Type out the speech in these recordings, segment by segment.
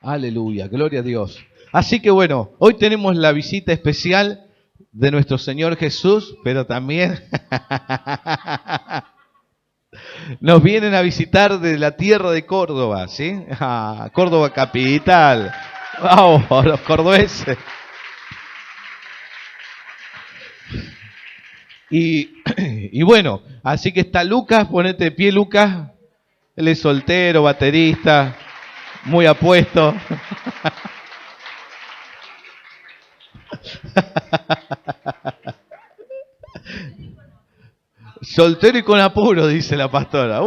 Aleluya, gloria a Dios. Así que bueno, hoy tenemos la visita especial de nuestro Señor Jesús, pero también nos vienen a visitar de la tierra de Córdoba, ¿sí? Córdoba capital. Vamos, los cordobeses. Y bueno, así que está Lucas, ponete de pie Lucas, él es soltero, baterista, muy apuesto. Soltero y con apuro, dice la pastora.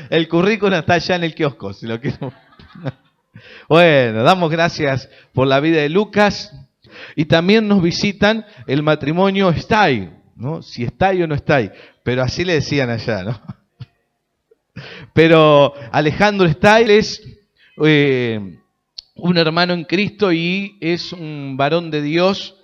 El currículum está allá en el kiosco, si lo quiero. Bueno, damos gracias por la vida de Lucas. Y también nos visitan el matrimonio Stay, ¿no? Si está o no está, pero así le decían allá, ¿no? Pero Alejandro Stay es un hermano en Cristo y es un varón de Dios.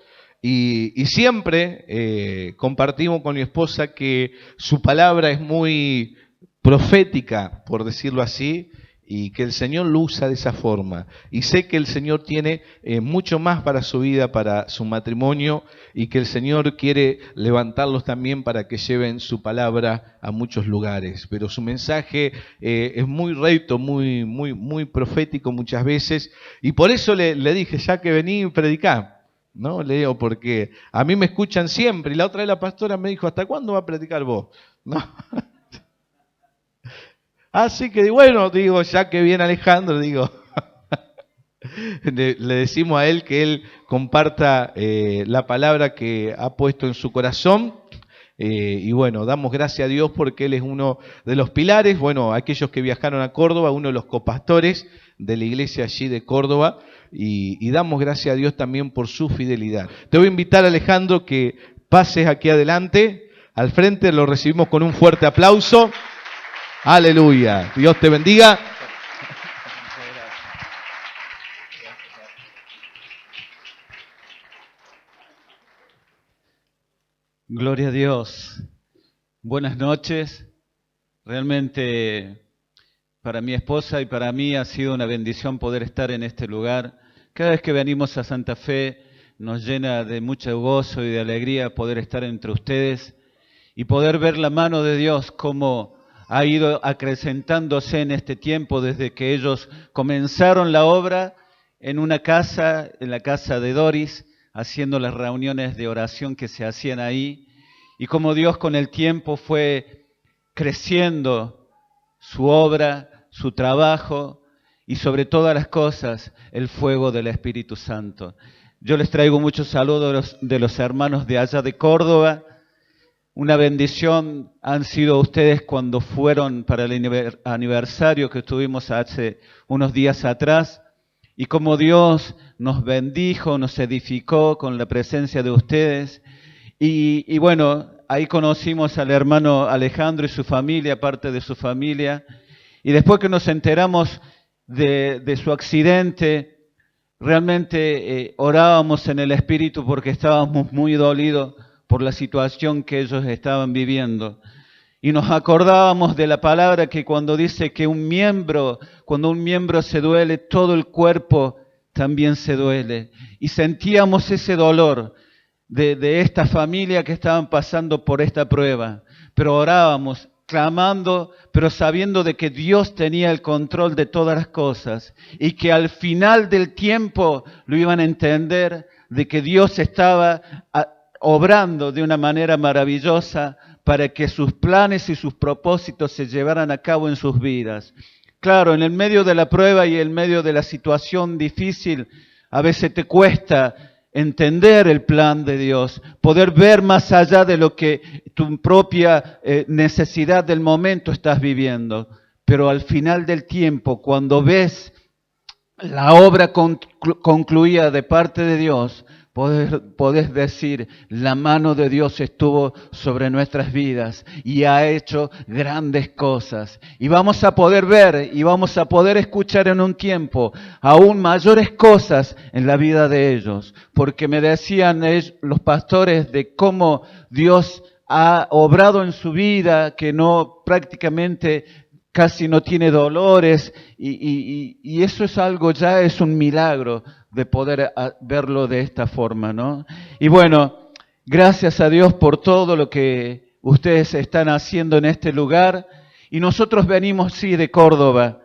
Y siempre compartimos con mi esposa que su palabra es muy profética, por decirlo así, y que el Señor lo usa de esa forma. Y sé que el Señor tiene mucho más para su vida, para su matrimonio, y que el Señor quiere levantarlos también para que lleven su palabra a muchos lugares. Pero su mensaje es muy recto, muy profético muchas veces, y por eso le dije, ya que vení, predicá. No, le digo, porque a mí me escuchan siempre, y la otra vez la pastora me dijo, ¿hasta cuándo va a predicar vos? No. Así que bueno, digo, ya que viene Alejandro, digo, le decimos a él que él comparta la palabra que ha puesto en su corazón. Y bueno, damos gracias a Dios porque él es uno de los pilares, bueno, aquellos que viajaron a Córdoba, uno de los copastores de la iglesia allí de Córdoba, y damos gracias a Dios también por su fidelidad. Te voy a invitar, Alejandro, que pases aquí adelante, al frente, lo recibimos con un fuerte aplauso. Aleluya, Dios te bendiga. Gloria a Dios. Buenas noches. Realmente para mi esposa y para mí ha sido una bendición poder estar en este lugar. Cada vez que venimos a Santa Fe nos llena de mucho gozo y de alegría poder estar entre ustedes y poder ver la mano de Dios como ha ido acrecentándose en este tiempo desde que ellos comenzaron la obra en una casa, en la casa de Doris, haciendo las reuniones de oración que se hacían ahí, y como Dios con el tiempo fue creciendo su obra, su trabajo, y sobre todas las cosas, el fuego del Espíritu Santo. Yo les traigo muchos saludos de los hermanos de allá de Córdoba. Una bendición han sido ustedes cuando fueron para el aniversario que tuvimos hace unos días atrás, y como Dios nos bendijo, nos edificó con la presencia de ustedes. Y bueno, ahí conocimos al hermano Alejandro y su familia, parte de su familia, y después que nos enteramos de su accidente, realmente orábamos en el Espíritu porque estábamos muy dolidos por la situación que ellos estaban viviendo. Y nos acordábamos de la palabra que cuando dice que cuando un miembro se duele, todo el cuerpo también se duele. Y sentíamos ese dolor de esta familia que estaban pasando por esta prueba. Pero orábamos, clamando, pero sabiendo de que Dios tenía el control de todas las cosas y que al final del tiempo lo iban a entender, de que Dios estaba obrando de una manera maravillosa para que sus planes y sus propósitos se llevaran a cabo en sus vidas. Claro, en el medio de la prueba y en medio de la situación difícil, a veces te cuesta entender el plan de Dios, poder ver más allá de lo que tu propia necesidad del momento estás viviendo. Pero al final del tiempo, cuando ves la obra concluida de parte de Dios, podés decir, la mano de Dios estuvo sobre nuestras vidas y ha hecho grandes cosas. Y vamos a poder ver y vamos a poder escuchar en un tiempo aún mayores cosas en la vida de ellos. Porque me decían los pastores de cómo Dios ha obrado en su vida, que no prácticamente casi no tiene dolores, y eso es algo, ya es un milagro de poder verlo de esta forma, ¿no? Y bueno, gracias a Dios por todo lo que ustedes están haciendo en este lugar, y nosotros venimos, sí, de Córdoba,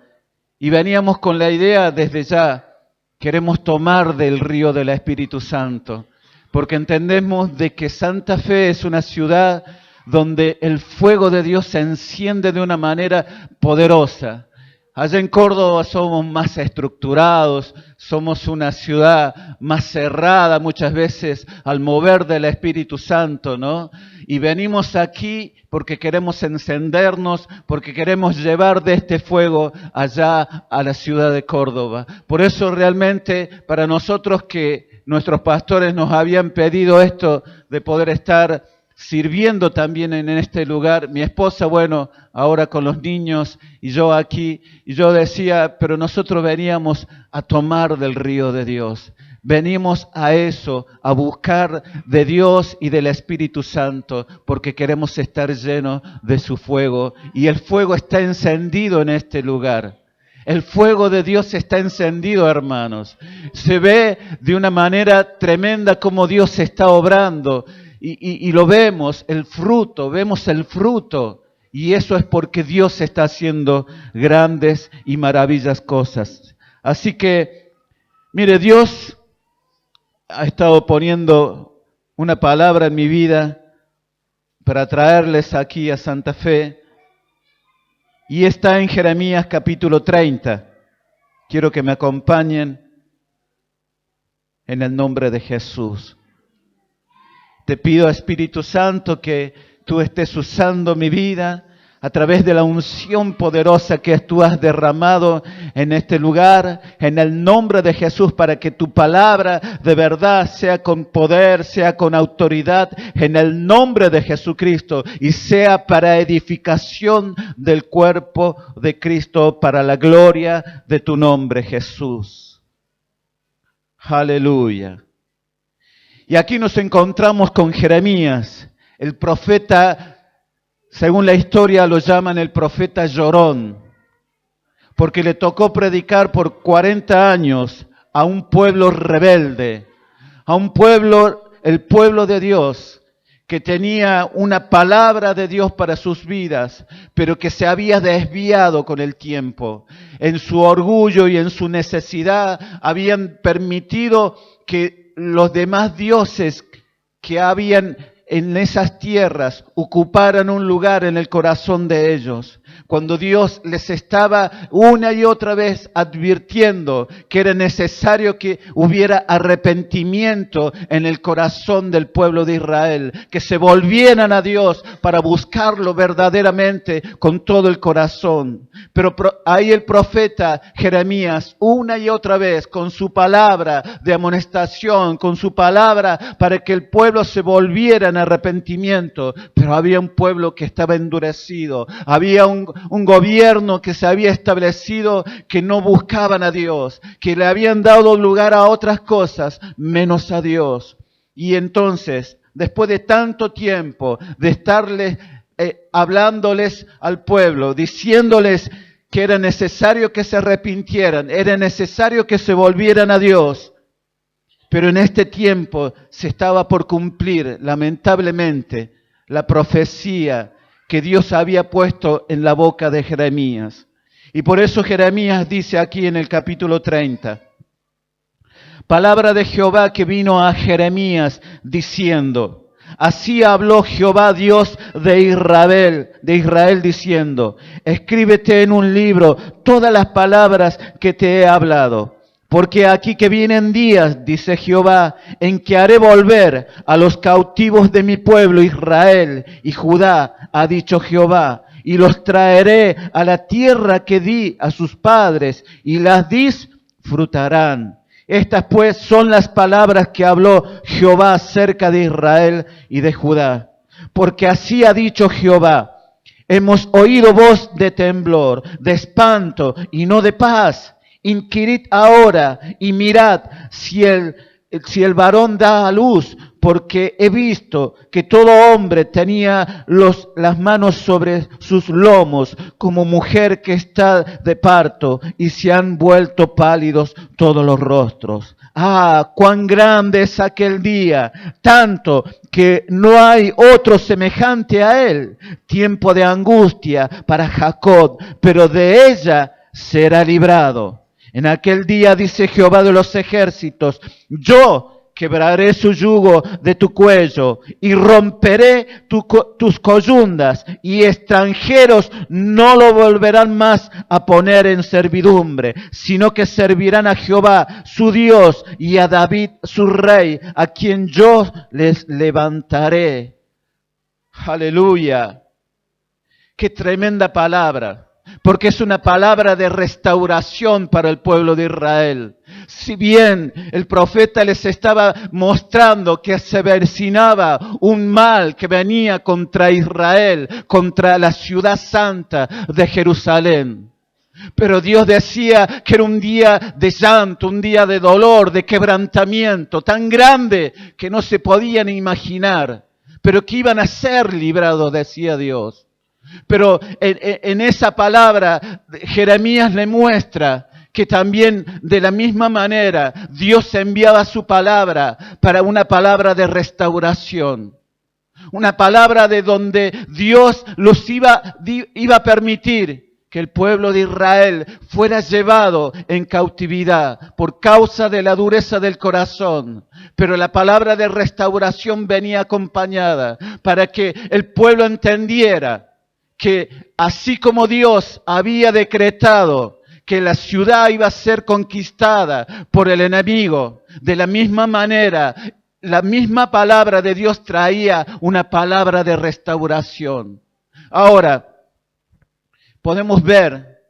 y veníamos con la idea desde ya, queremos tomar del río del Espíritu Santo, porque entendemos de que Santa Fe es una ciudad donde el fuego de Dios se enciende de una manera poderosa. Allá en Córdoba somos más estructurados, somos una ciudad más cerrada muchas veces al mover del Espíritu Santo, ¿no? Y venimos aquí porque queremos encendernos, porque queremos llevar de este fuego allá a la ciudad de Córdoba. Por eso realmente para nosotros que nuestros pastores nos habían pedido esto de poder estar sirviendo también en este lugar, mi esposa, bueno, ahora con los niños y yo aquí, y yo decía, pero nosotros veníamos a tomar del río de Dios, venimos a eso, a buscar de Dios y del Espíritu Santo, porque queremos estar llenos de su fuego, y el fuego está encendido en este lugar. El fuego de Dios está encendido, hermanos. Se ve de una manera tremenda cómo Dios está obrando. Y lo vemos el fruto, y eso es porque Dios está haciendo grandes y maravillosas cosas. Así que, mire, Dios ha estado poniendo una palabra en mi vida para traerles aquí a Santa Fe, y está en Jeremías capítulo 30. Quiero que me acompañen en el nombre de Jesús. Te pido, Espíritu Santo, que tú estés usando mi vida a través de la unción poderosa que tú has derramado en este lugar, en el nombre de Jesús, para que tu palabra de verdad sea con poder, sea con autoridad, en el nombre de Jesucristo, y sea para edificación del cuerpo de Cristo, para la gloria de tu nombre, Jesús. Aleluya. Y aquí nos encontramos con Jeremías, el profeta, según la historia lo llaman el profeta llorón, porque le tocó predicar por 40 años a un pueblo rebelde, a un pueblo, el pueblo de Dios, que tenía una palabra de Dios para sus vidas, pero que se había desviado con el tiempo. En su orgullo y en su necesidad habían permitido que los demás dioses que habían en esas tierras ocuparan un lugar en el corazón de ellos. Cuando Dios les estaba una y otra vez advirtiendo que era necesario que hubiera arrepentimiento en el corazón del pueblo de Israel, que se volvieran a Dios para buscarlo verdaderamente con todo el corazón. Pero ahí el profeta Jeremías, una y otra vez, con su palabra de amonestación, con su palabra para que el pueblo se volviera en arrepentimiento, pero había un pueblo que estaba endurecido, había un gobierno que se había establecido que no buscaban a Dios, que le habían dado lugar a otras cosas menos a Dios. Y entonces, después de tanto tiempo de estarles hablándoles al pueblo, diciéndoles que era necesario que se arrepintieran, era necesario que se volvieran a Dios, pero en este tiempo se estaba por cumplir, lamentablemente, la profecía que Dios había puesto en la boca de Jeremías. Y por eso Jeremías dice aquí en el capítulo 30, palabra de Jehová que vino a Jeremías diciendo, así habló Jehová Dios de Israel diciendo, escríbete en un libro todas las palabras que te he hablado. Porque aquí que vienen días, dice Jehová, en que haré volver a los cautivos de mi pueblo Israel y Judá, ha dicho Jehová, y los traeré a la tierra que di a sus padres, y las disfrutarán. Estas pues son las palabras que habló Jehová acerca de Israel y de Judá. Porque así ha dicho Jehová, hemos oído voz de temblor, de espanto y no de paz. Inquirid ahora y mirad si el varón da a luz, porque he visto que todo hombre tenía las manos sobre sus lomos, como mujer que está de parto, y se han vuelto pálidos todos los rostros. Ah, cuán grande es aquel día, tanto que no hay otro semejante a él. Tiempo de angustia para Jacob, pero de ella será librado. En aquel día, dice Jehová de los ejércitos, yo quebraré su yugo de tu cuello y romperé tus coyundas, y extranjeros no lo volverán más a poner en servidumbre, sino que servirán a Jehová su Dios y a David su rey, a quien yo les levantaré. Aleluya. Qué tremenda palabra. Porque es una palabra de restauración para el pueblo de Israel. Si bien el profeta les estaba mostrando que se avecinaba un mal que venía contra Israel, contra la ciudad santa de Jerusalén. Pero Dios decía que era un día de llanto, un día de dolor, de quebrantamiento, tan grande que no se podían imaginar. Pero que iban a ser librados, decía Dios. Pero en esa palabra Jeremías le muestra que también de la misma manera Dios enviaba su palabra para una palabra de restauración. Una palabra de donde Dios los iba a permitir que el pueblo de Israel fuera llevado en cautividad por causa de la dureza del corazón. Pero la palabra de restauración venía acompañada para que el pueblo entendiera que así como Dios había decretado que la ciudad iba a ser conquistada por el enemigo, de la misma manera, la misma palabra de Dios traía una palabra de restauración. Ahora, podemos ver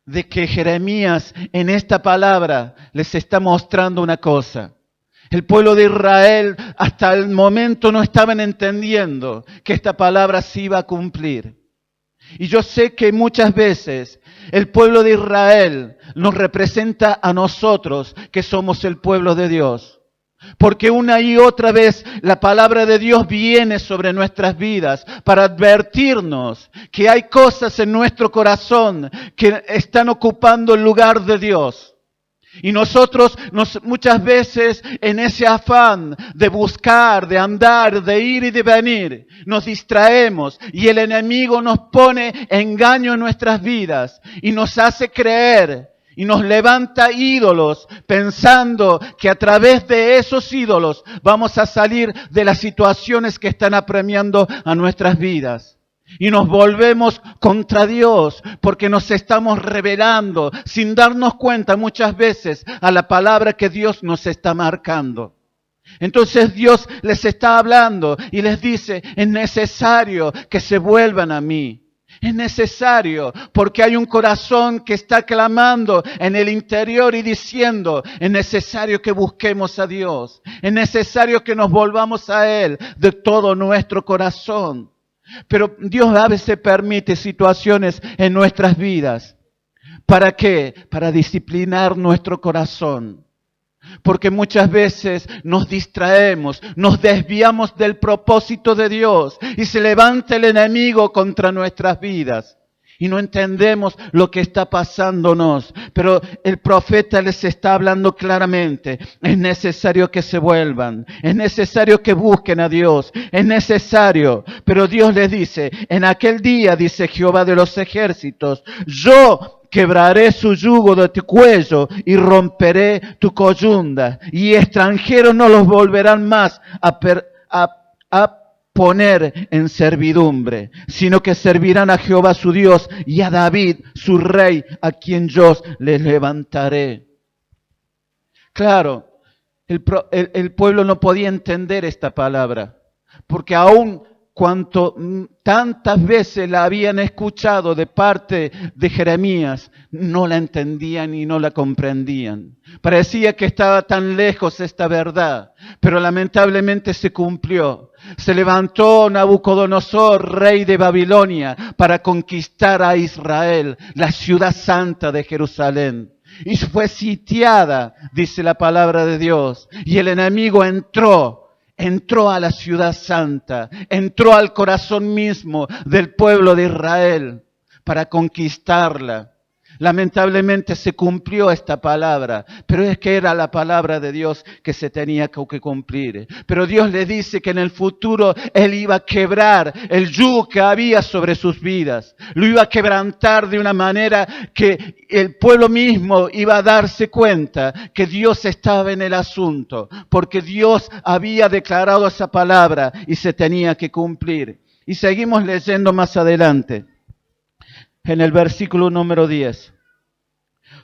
de que Jeremías en esta palabra les está mostrando una cosa. El pueblo de Israel hasta el momento no estaban entendiendo que esta palabra se iba a cumplir. Y yo sé que muchas veces el pueblo de Israel nos representa a nosotros que somos el pueblo de Dios. Porque una y otra vez la palabra de Dios viene sobre nuestras vidas para advertirnos que hay cosas en nuestro corazón que están ocupando el lugar de Dios. Y nosotros muchas veces en ese afán de buscar, de andar, de ir y de venir, nos distraemos y el enemigo nos pone engaño en nuestras vidas y nos hace creer y nos levanta ídolos pensando que a través de esos ídolos vamos a salir de las situaciones que están apremiando a nuestras vidas. Y nos volvemos contra Dios porque nos estamos rebelando sin darnos cuenta muchas veces a la palabra que Dios nos está marcando. Entonces Dios les está hablando y les dice, es necesario que se vuelvan a mí. Es necesario porque hay un corazón que está clamando en el interior y diciendo, es necesario que busquemos a Dios. Es necesario que nos volvamos a Él de todo nuestro corazón. Pero Dios a veces permite situaciones en nuestras vidas. ¿Para qué? Para disciplinar nuestro corazón. Porque muchas veces nos distraemos, nos desviamos del propósito de Dios y se levanta el enemigo contra nuestras vidas. Y no entendemos lo que está pasándonos. Pero el profeta les está hablando claramente. Es necesario que se vuelvan. Es necesario que busquen a Dios. Es necesario. Pero Dios les dice, en aquel día, dice Jehová de los ejércitos, yo quebraré su yugo de tu cuello y romperé tu coyunda. Y extranjeros no los volverán más a poner en servidumbre, sino que servirán a Jehová su Dios y a David su rey, a quien yo les levantaré. Claro, el pueblo no podía entender esta palabra, porque aún cuanto tantas veces la habían escuchado de parte de Jeremías, no la entendían y no la comprendían. Parecía que estaba tan lejos esta verdad, pero lamentablemente se cumplió. Se levantó Nabucodonosor, rey de Babilonia, para conquistar a Israel, la ciudad santa de Jerusalén. Y fue sitiada, dice la palabra de Dios, y el enemigo entró entró a la ciudad santa, entró al corazón mismo del pueblo de Israel para conquistarla. Lamentablemente se cumplió esta palabra, pero es que era la palabra de Dios que se tenía que cumplir. Pero Dios le dice que en el futuro Él iba a quebrar el yugo que había sobre sus vidas. Lo iba a quebrantar de una manera que el pueblo mismo iba a darse cuenta que Dios estaba en el asunto, porque Dios había declarado esa palabra y se tenía que cumplir. Y seguimos leyendo más adelante. En el versículo número 10.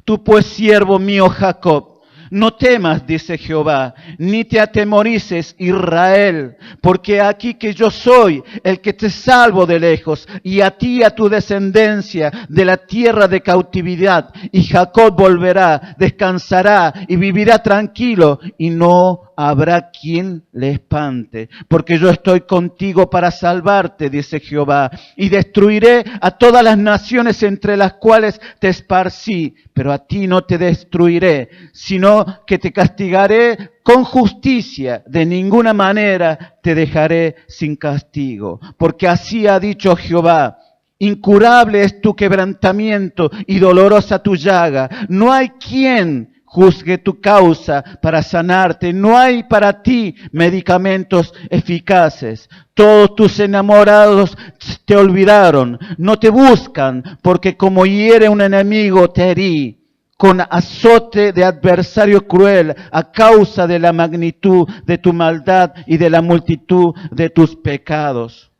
Tú pues, siervo mío Jacob, no temas, dice Jehová, ni te atemorices, Israel, porque aquí que yo soy el que te salvo de lejos, y a ti y a tu descendencia de la tierra de cautividad, y Jacob volverá, descansará y vivirá tranquilo, y no habrá quien le espante, porque yo estoy contigo para salvarte, dice Jehová, y destruiré a todas las naciones entre las cuales te esparcí, pero a ti no te destruiré, sino que te castigaré con justicia, de ninguna manera te dejaré sin castigo, porque así ha dicho Jehová. Incurable es tu quebrantamiento y dolorosa tu llaga. No hay quien juzgue tu causa para sanarte. No hay para ti medicamentos eficaces. Todos tus enamorados te olvidaron, no te buscan, porque como hiere un enemigo te herí con azote de adversario cruel a causa de la magnitud de tu maldad y de la multitud de tus pecados.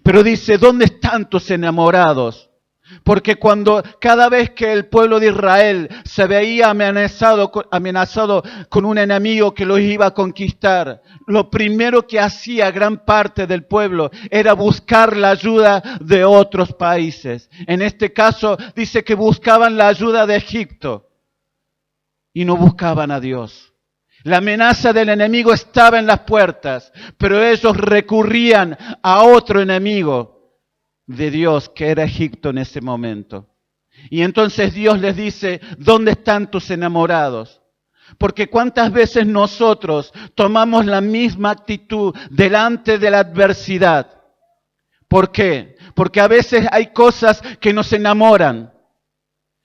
Pero dice, ¿dónde están tus enamorados? Porque cada vez que el pueblo de Israel se veía amenazado con un enemigo que los iba a conquistar, lo primero que hacía gran parte del pueblo era buscar la ayuda de otros países. En este caso dice que buscaban la ayuda de Egipto y no buscaban a Dios. La amenaza del enemigo estaba en las puertas, pero ellos recurrían a otro enemigo de Dios, que era Egipto en ese momento. Y entonces Dios les dice, ¿dónde están tus enamorados? Porque cuántas veces nosotros tomamos la misma actitud delante de la adversidad. ¿Por qué? Porque a veces hay cosas que nos enamoran.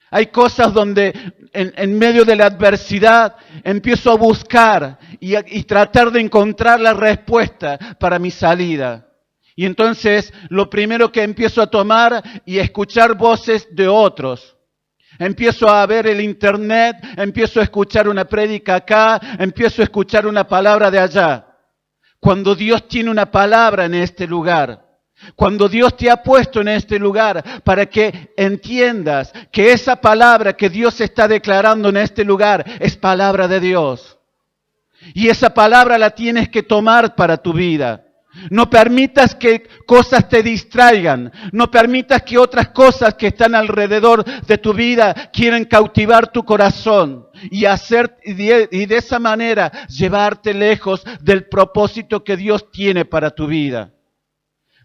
Hay cosas donde en medio de la adversidad empiezo a buscar y tratar de encontrar la respuesta para mi salida. Y entonces lo primero que empiezo a tomar y escuchar voces de otros. Empiezo a ver el internet, empiezo a escuchar una prédica acá, empiezo a escuchar una palabra de allá. Cuando Dios tiene una palabra en este lugar. Cuando Dios te ha puesto en este lugar para que entiendas que esa palabra que Dios está declarando en este lugar es palabra de Dios. Y esa palabra la tienes que tomar para tu vida. No permitas que cosas te distraigan. No permitas que otras cosas que están alrededor de tu vida quieran cautivar tu corazón y de esa manera llevarte lejos del propósito que Dios tiene para tu vida.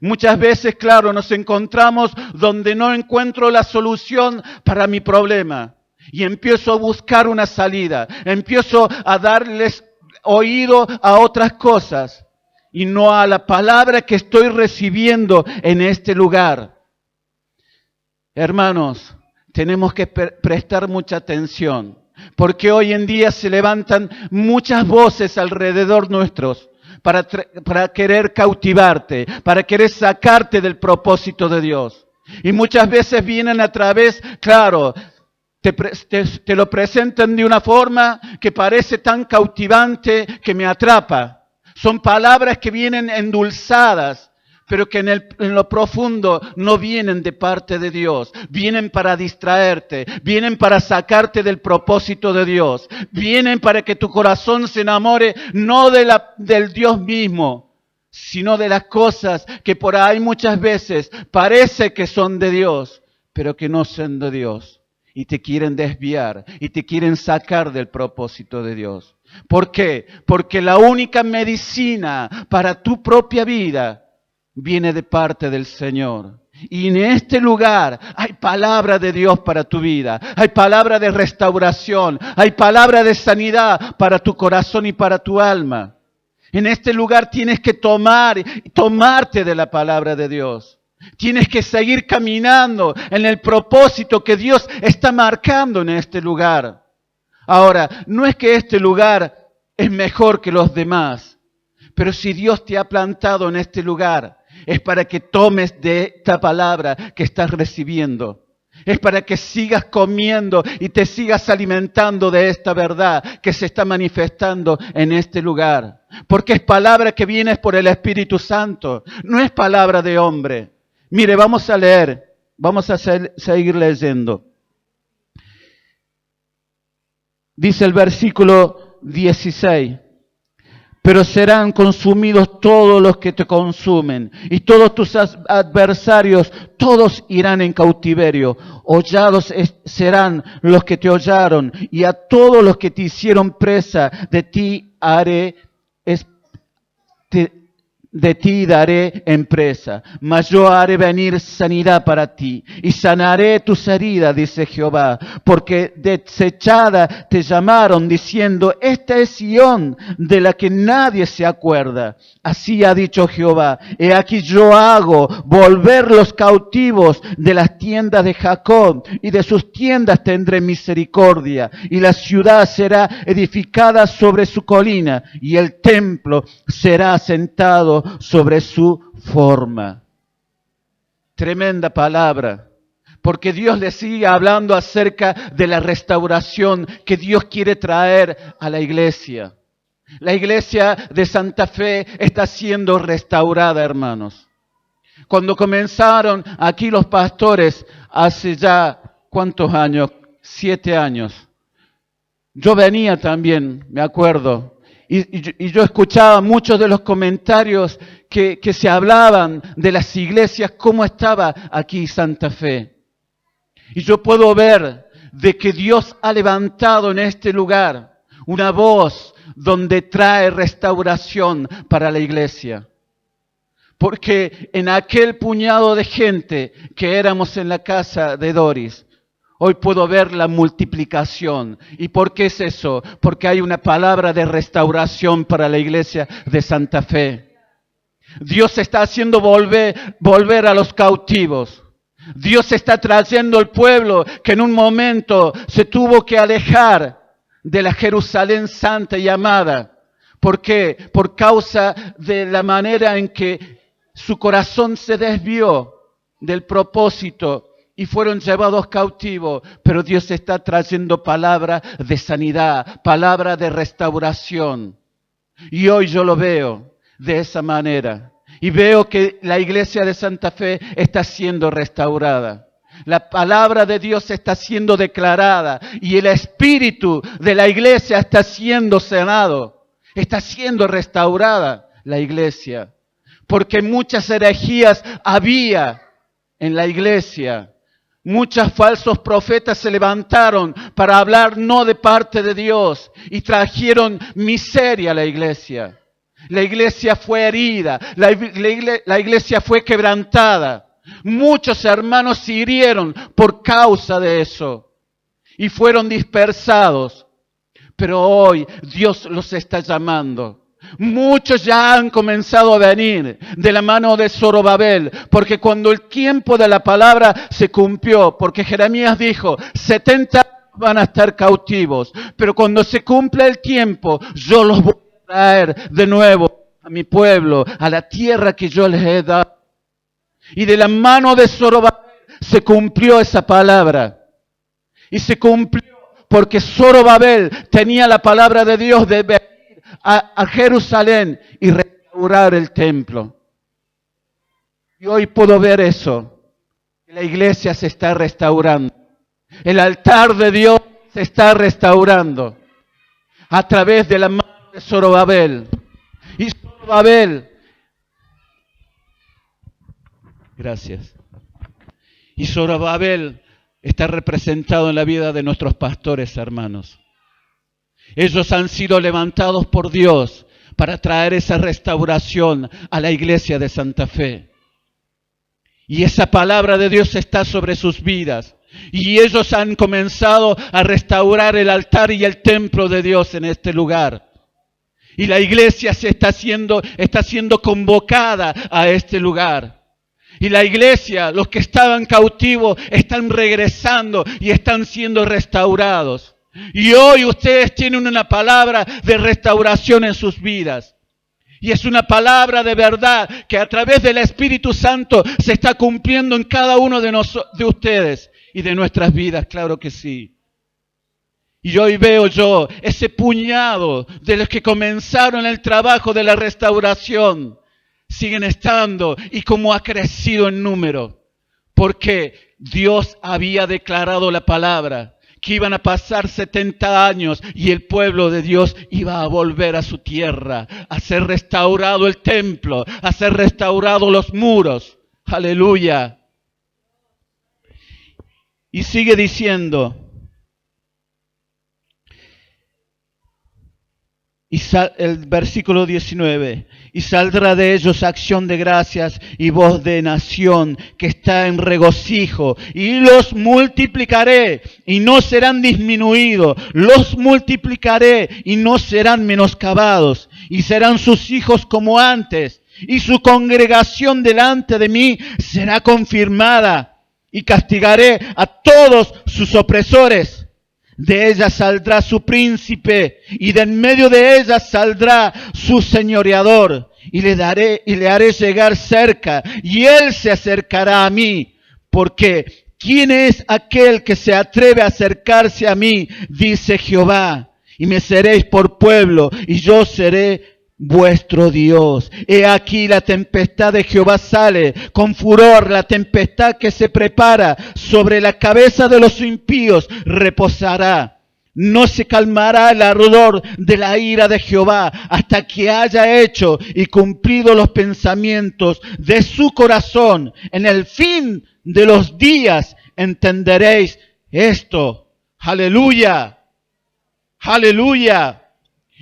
Muchas veces, claro, nos encontramos donde no encuentro la solución para mi problema. Y empiezo a buscar una salida. Empiezo a darles oído a otras cosas. Y no a la palabra que estoy recibiendo en este lugar. Hermanos, tenemos que prestar mucha atención. Porque hoy en día se levantan muchas voces alrededor nuestros. Para querer cautivarte, para querer sacarte del propósito de Dios. Y muchas veces vienen a través, claro, te lo presentan de una forma que parece tan cautivante que me atrapa. Son palabras que vienen endulzadas, pero que en lo profundo no vienen de parte de Dios. Vienen para distraerte, vienen para sacarte del propósito de Dios. Vienen para que tu corazón se enamore no del Dios mismo, sino de las cosas que por ahí muchas veces parece que son de Dios, pero que no son de Dios. Y te quieren desviar y te quieren sacar del propósito de Dios. ¿Por qué? Porque la única medicina para tu propia vida viene de parte del Señor. Y en este lugar hay palabra de Dios para tu vida. Hay palabra de restauración. Hay palabra de sanidad para tu corazón y para tu alma. En este lugar tienes que tomarte de la palabra de Dios. Tienes que seguir caminando en el propósito que Dios está marcando en este lugar. Ahora, no es que este lugar es mejor que los demás, pero si Dios te ha plantado en este lugar, es para que tomes de esta palabra que estás recibiendo. Es para que sigas comiendo y te sigas alimentando de esta verdad que se está manifestando en este lugar. Porque es palabra que viene por el Espíritu Santo, no es palabra de hombre. Mire, vamos a leer, vamos a seguir leyendo. Dice el versículo 16. Pero serán consumidos todos los que te consumen, y todos tus adversarios, todos irán en cautiverio. Hollados serán los que te hollaron, y a todos los que te hicieron presa, de ti daré empresa, mas yo haré venir sanidad para ti, y sanaré tus heridas, dice Jehová, porque desechada te llamaron, diciendo, esta es Sión, de la que nadie se acuerda. Así ha dicho Jehová, he aquí yo hago volver los cautivos de las tiendas de Jacob, y de sus tiendas tendré misericordia, y la ciudad será edificada sobre su colina, y el templo será asentado sobre su forma. Tremenda palabra, porque Dios le sigue hablando acerca de la restauración que Dios quiere traer a la iglesia. La iglesia de Santa Fe está siendo restaurada, hermanos. Cuando comenzaron aquí los pastores, hace ya, ¿cuántos años? 7 años. Yo venía también, me acuerdo. Y yo escuchaba muchos de los comentarios que se hablaban de las iglesias, cómo estaba aquí Santa Fe. Y yo puedo ver de que Dios ha levantado en este lugar una voz donde trae restauración para la iglesia. Porque en aquel puñado de gente que éramos en la casa de Doris, hoy puedo ver la multiplicación. ¿Y por qué es eso? Porque hay una palabra de restauración para la iglesia de Santa Fe. Dios está haciendo volver a los cautivos. Dios está trayendo al pueblo que en un momento se tuvo que alejar de la Jerusalén santa y amada. ¿Por qué? Por causa de la manera en que su corazón se desvió del propósito y fueron llevados cautivos, pero Dios está trayendo palabra de sanidad, palabra de restauración. Y hoy yo lo veo de esa manera. Y veo que la iglesia de Santa Fe está siendo restaurada. La palabra de Dios está siendo declarada y el espíritu de la iglesia está siendo sanado. Está siendo restaurada la iglesia. Porque muchas herejías había en la iglesia. Muchos falsos profetas se levantaron para hablar no de parte de Dios y trajeron miseria a la iglesia. La iglesia fue herida, la iglesia fue quebrantada. Muchos hermanos se hirieron por causa de eso y fueron dispersados. Pero hoy Dios los está llamando. Muchos ya han comenzado a venir de la mano de Zorobabel, porque cuando el tiempo de la palabra se cumplió, porque Jeremías dijo, 70 años van a estar cautivos, pero cuando se cumple el tiempo, yo los voy a traer de nuevo a mi pueblo, a la tierra que yo les he dado. Y de la mano de Zorobabel se cumplió esa palabra. Y se cumplió porque Zorobabel tenía la palabra de Dios de venir a Jerusalén y restaurar el templo. Y hoy puedo ver eso. La iglesia se está restaurando. El altar de Dios se está restaurando a través de la mano de Zorobabel. Y Zorobabel, gracias. Y Zorobabel está representado en la vida de nuestros pastores, hermanos. Ellos han sido levantados por Dios para traer esa restauración a la iglesia de Santa Fe. Y esa palabra de Dios está sobre sus vidas. Y ellos han comenzado a restaurar el altar y el templo de Dios en este lugar. Y la iglesia está siendo convocada a este lugar. Y la iglesia, los que estaban cautivos, están regresando y están siendo restaurados. Y hoy ustedes tienen una palabra de restauración en sus vidas. Y es una palabra de verdad que a través del Espíritu Santo se está cumpliendo en cada uno de ustedes y de nuestras vidas, claro que sí. Y hoy veo yo ese puñado de los que comenzaron el trabajo de la restauración, siguen estando y como ha crecido en número, porque Dios había declarado la palabra, que iban a pasar 70 años y el pueblo de Dios iba a volver a su tierra, a ser restaurado el templo, a ser restaurados los muros. Aleluya. Y sigue diciendo, el versículo 19, y saldrá de ellos acción de gracias y voz de nación que está en regocijo, y los multiplicaré y no serán disminuidos, los multiplicaré y no serán menoscabados, y serán sus hijos como antes, y su congregación delante de mí será confirmada, y castigaré a todos sus opresores. De ella saldrá su príncipe, y de en medio de ella saldrá su señoreador, y le haré llegar cerca, y él se acercará a mí, porque ¿quién es aquel que se atreve a acercarse a mí? Dice Jehová, y me seréis por pueblo, y yo seré vuestro Dios. He aquí la tempestad de Jehová sale con furor, la tempestad que se prepara sobre la cabeza de los impíos reposará. No se calmará el ardor de la ira de Jehová hasta que haya hecho y cumplido los pensamientos de su corazón. En el fin de los días entenderéis esto. Aleluya. Aleluya.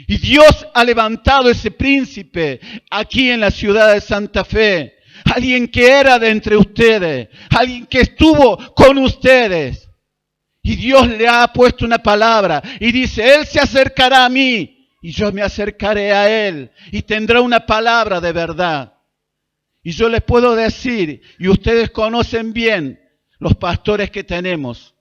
Y Dios ha levantado ese príncipe aquí en la ciudad de Santa Fe. Alguien que era de entre ustedes. Alguien que estuvo con ustedes. Y Dios le ha puesto una palabra. Y dice, Él se acercará a mí. Y yo me acercaré a Él. Y tendrá una palabra de verdad. Y yo les puedo decir, y ustedes conocen bien los pastores que tenemos.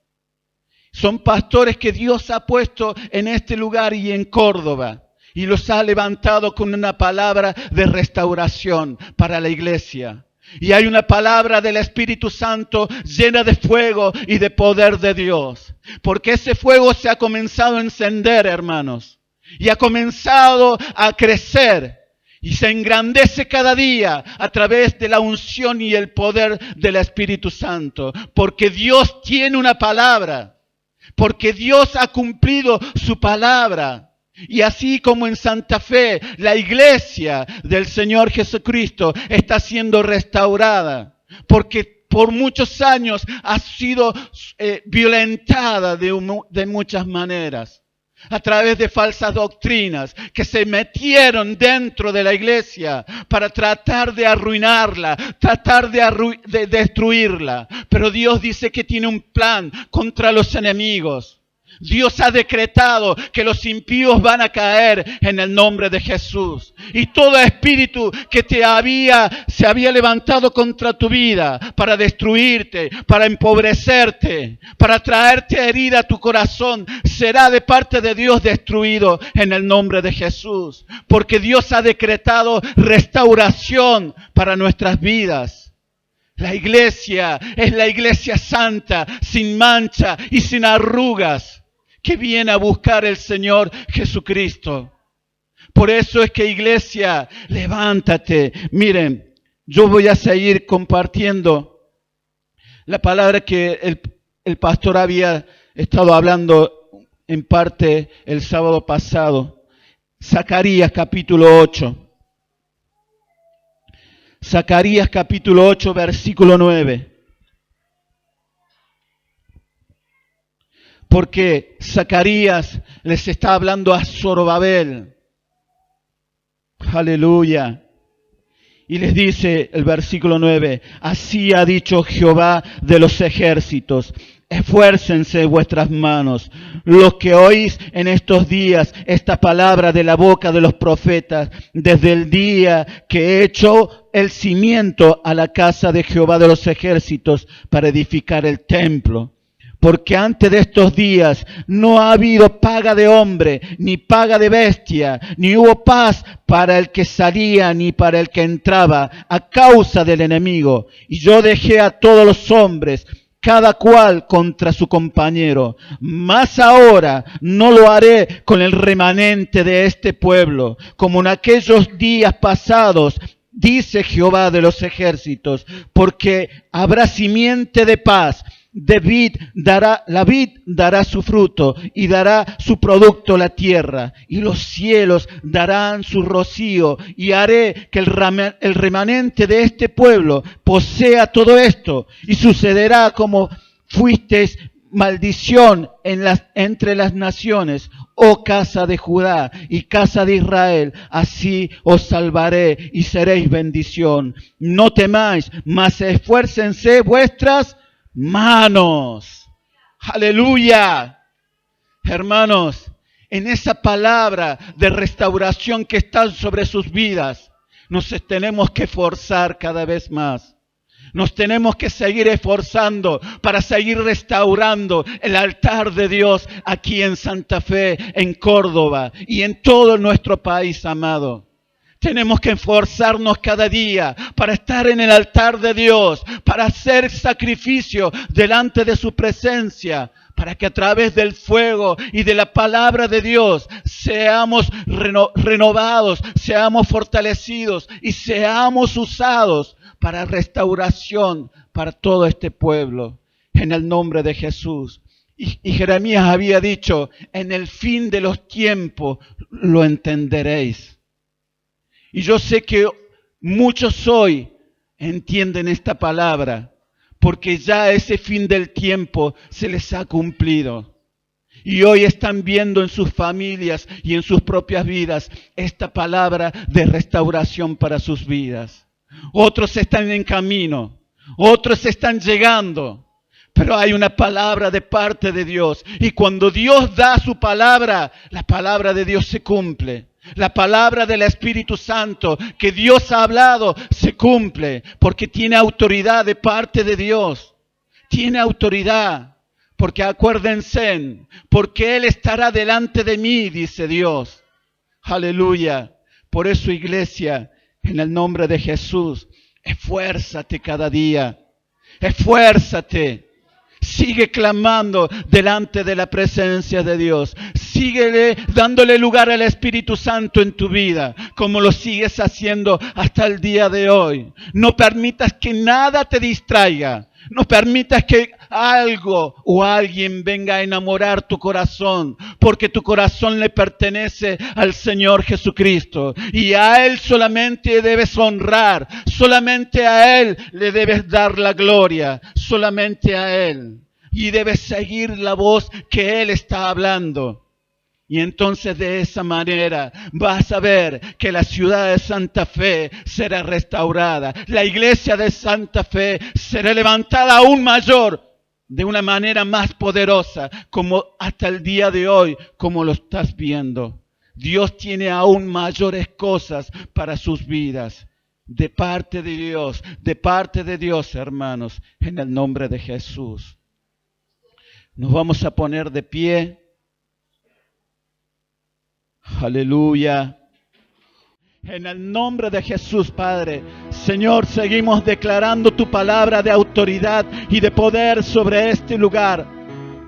Son pastores que Dios ha puesto en este lugar y en Córdoba. Y los ha levantado con una palabra de restauración para la iglesia. Y hay una palabra del Espíritu Santo llena de fuego y de poder de Dios. Porque ese fuego se ha comenzado a encender, hermanos. Y ha comenzado a crecer. Y se engrandece cada día a través de la unción y el poder del Espíritu Santo. Porque Dios tiene una palabra. Porque Dios ha cumplido su palabra. Y así como en Santa Fe, la iglesia del Señor Jesucristo está siendo restaurada. Porque por muchos años ha sido violentada de muchas maneras. A través de falsas doctrinas que se metieron dentro de la iglesia para tratar de arruinarla, tratar de destruirla. Pero Dios dice que tiene un plan contra los enemigos. Dios ha decretado que los impíos van a caer en el nombre de Jesús. Y todo espíritu que se había levantado contra tu vida para destruirte, para empobrecerte, para traerte herida a tu corazón, será de parte de Dios destruido en el nombre de Jesús. Porque Dios ha decretado restauración para nuestras vidas. La iglesia es la iglesia santa, sin mancha y sin arrugas, que viene a buscar el Señor Jesucristo. Por eso es que, iglesia, levántate. Miren, yo voy a seguir compartiendo la palabra que el pastor había estado hablando en parte el sábado pasado. Zacarías capítulo 8. Zacarías capítulo 8, versículo 9. Porque Zacarías les está hablando a Zorobabel. Aleluya. Y les dice el versículo 9, así ha dicho Jehová de los ejércitos, esfuércense vuestras manos, los que oís en estos días esta palabra de la boca de los profetas, desde el día que he hecho el cimiento a la casa de Jehová de los ejércitos para edificar el templo. Porque antes de estos días no ha habido paga de hombre, ni paga de bestia, ni hubo paz para el que salía, ni para el que entraba, a causa del enemigo. Y yo dejé a todos los hombres, cada cual contra su compañero. Mas ahora no lo haré con el remanente de este pueblo, como en aquellos días pasados, dice Jehová de los ejércitos, porque habrá simiente de paz. La vid dará su fruto y dará su producto la tierra, y los cielos darán su rocío, y haré que el remanente de este pueblo posea todo esto, y sucederá como fuisteis maldición entre las naciones, oh casa de Judá y casa de Israel, así os salvaré y seréis bendición. No temáis, mas esfuércense vuestras manos. Aleluya. Hermanos, en esa palabra de restauración que está sobre sus vidas, nos tenemos que esforzar cada vez más. Nos tenemos que seguir esforzando para seguir restaurando el altar de Dios aquí en Santa Fe, en Córdoba y en todo nuestro país, amado. Tenemos que esforzarnos cada día para estar en el altar de Dios, para hacer sacrificio delante de su presencia, para que a través del fuego y de la palabra de Dios seamos renovados, seamos fortalecidos y seamos usados para restauración para todo este pueblo, en el nombre de Jesús. Y Jeremías había dicho, en el fin de los tiempos lo entenderéis. Y yo sé que muchos hoy entienden esta palabra, porque ya ese fin del tiempo se les ha cumplido. Y hoy están viendo en sus familias y en sus propias vidas esta palabra de restauración para sus vidas. Otros están en camino, otros están llegando, pero hay una palabra de parte de Dios. Y cuando Dios da su palabra, la palabra de Dios se cumple. La palabra del Espíritu Santo que Dios ha hablado se cumple, porque tiene autoridad de parte de Dios. Tiene autoridad, porque acuérdense, porque Él estará delante de mí, dice Dios. Aleluya. Por eso, iglesia, en el nombre de Jesús, esfuérzate cada día. Esfuérzate. Sigue clamando delante de la presencia de Dios. Síguele dándole lugar al Espíritu Santo en tu vida, como lo sigues haciendo hasta el día de hoy. No permitas que nada te distraiga. No permitas que algo o alguien venga a enamorar tu corazón, porque tu corazón le pertenece al Señor Jesucristo. Y a Él solamente debes honrar, solamente a Él le debes dar la gloria, solamente a Él. Y debes seguir la voz que Él está hablando. Y entonces de esa manera vas a ver que la ciudad de Santa Fe será restaurada. La iglesia de Santa Fe será levantada aún mayor, de una manera más poderosa, como hasta el día de hoy, como lo estás viendo. Dios tiene aún mayores cosas para sus vidas. De parte de Dios, hermanos, en el nombre de Jesús. Nos vamos a poner de pie. Aleluya. En el nombre de Jesús, Padre, Señor, seguimos declarando tu palabra de autoridad y de poder sobre este lugar.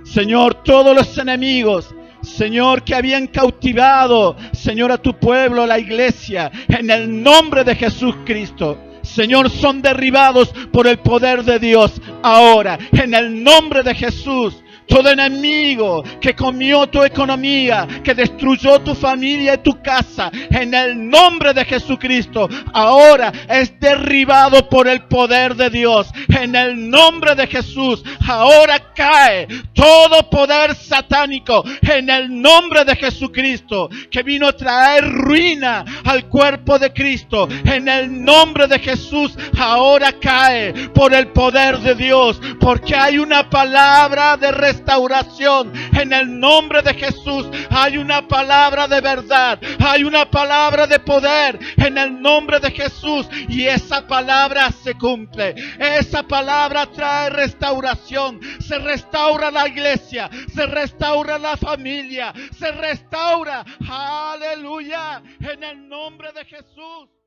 Señor, todos los enemigos, Señor, que habían cautivado, Señor, a tu pueblo, la iglesia, en el nombre de Jesucristo, Señor, son derribados por el poder de Dios ahora, en el nombre de Jesús. Todo enemigo que comió tu economía, que destruyó tu familia y tu casa, en el nombre de Jesucristo, ahora es derribado por el poder de Dios. En el nombre de Jesús, ahora cae todo poder satánico. En el nombre de Jesucristo, que vino a traer ruina al cuerpo de Cristo. En el nombre de Jesús, ahora cae por el poder de Dios, porque hay una palabra de restauración. En el nombre de Jesús hay una palabra de verdad, hay una palabra de poder en el nombre de Jesús, y esa palabra se cumple. Esa palabra trae restauración. Se restaura la iglesia, se restaura la familia, se restaura, aleluya, en el nombre de Jesús.